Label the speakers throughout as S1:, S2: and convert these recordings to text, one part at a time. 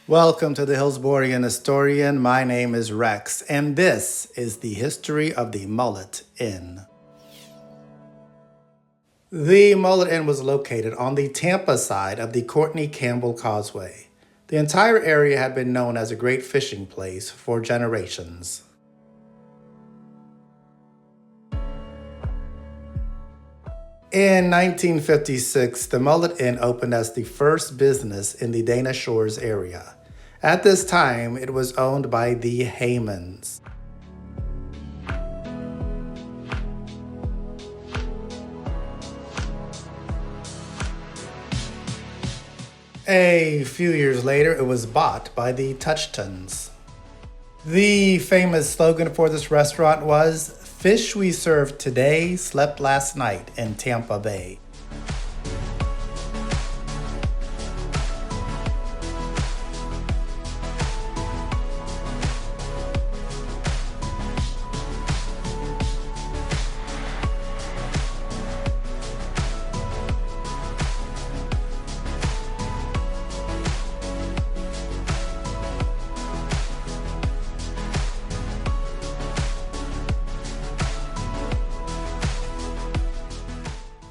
S1: Welcome to the Hillsborian Historian. My name is Rex, and this is the history of the Mullet Inn. The Mullet Inn was located on the Tampa side of the Courtney Campbell Causeway. The entire area had been known as a great fishing place for generations. In 1956, the Mullet Inn opened as the first business in the Dana Shores area. At this time, it was owned by the Haymans. A few years later, it was bought by the Touchtons. The famous slogan for this restaurant was, "Fish we served today slept last night in Tampa Bay."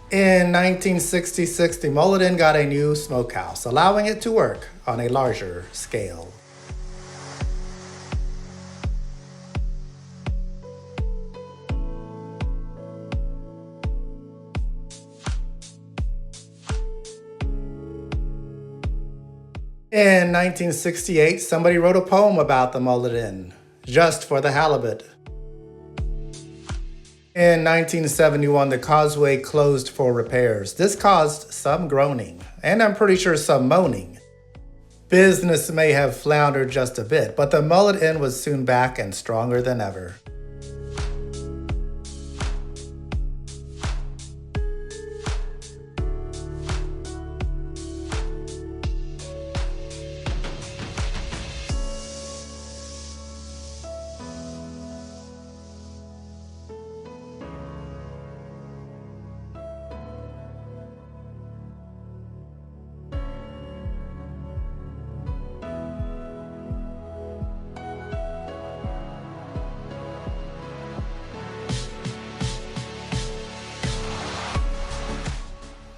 S1: In 1966, the Mullet Inn got a new smokehouse, allowing it to work on a larger scale. In 1968, somebody wrote a poem about the Mullet Inn, just for the halibut. In 1971, the causeway closed for repairs. This caused some groaning, and I'm pretty sure some moaning. Business may have floundered just a bit, but the Mullet Inn was soon back and stronger than ever.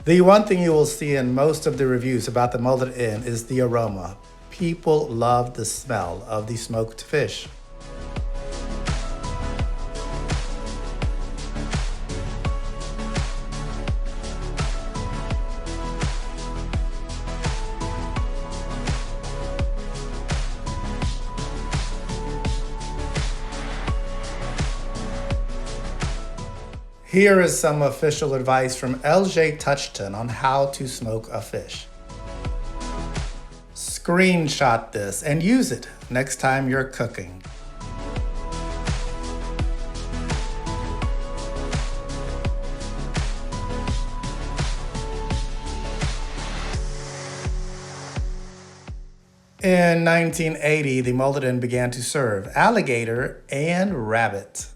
S1: The one thing you will see in most of the reviews about the Mullet Inn is the aroma. People love the smell of the smoked fish. Here is some official advice from L.J. Touchton on how to smoke a fish. Screenshot this and use it next time you're cooking. In 1980, the Mullet Inn began to serve alligator and rabbit.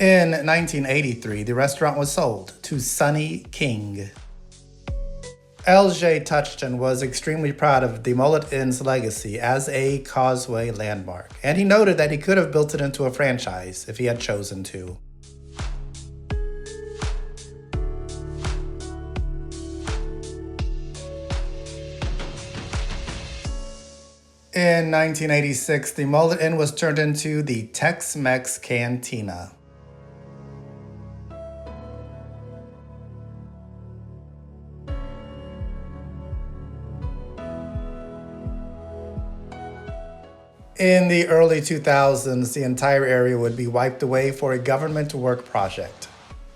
S1: In 1983, the restaurant was sold to Sonny King. L.J. Touchton was extremely proud of the Mullet Inn's legacy as a causeway landmark, and he noted that he could have built it into a franchise if he had chosen to. In 1986, the Mullet Inn was turned into the Tex-Mex Cantina. In the early 2000s, the entire area would be wiped away for a government work project.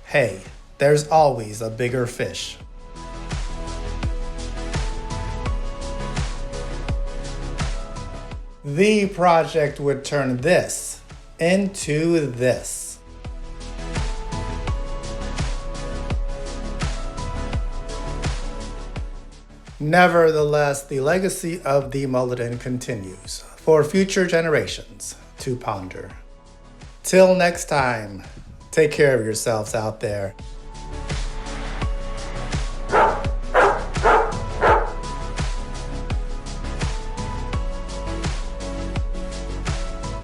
S1: Hey, there's always a bigger fish. The project would turn this into this. Nevertheless, the legacy of the Mullet Inn continues for future generations to ponder. Till next time, take care of yourselves out there.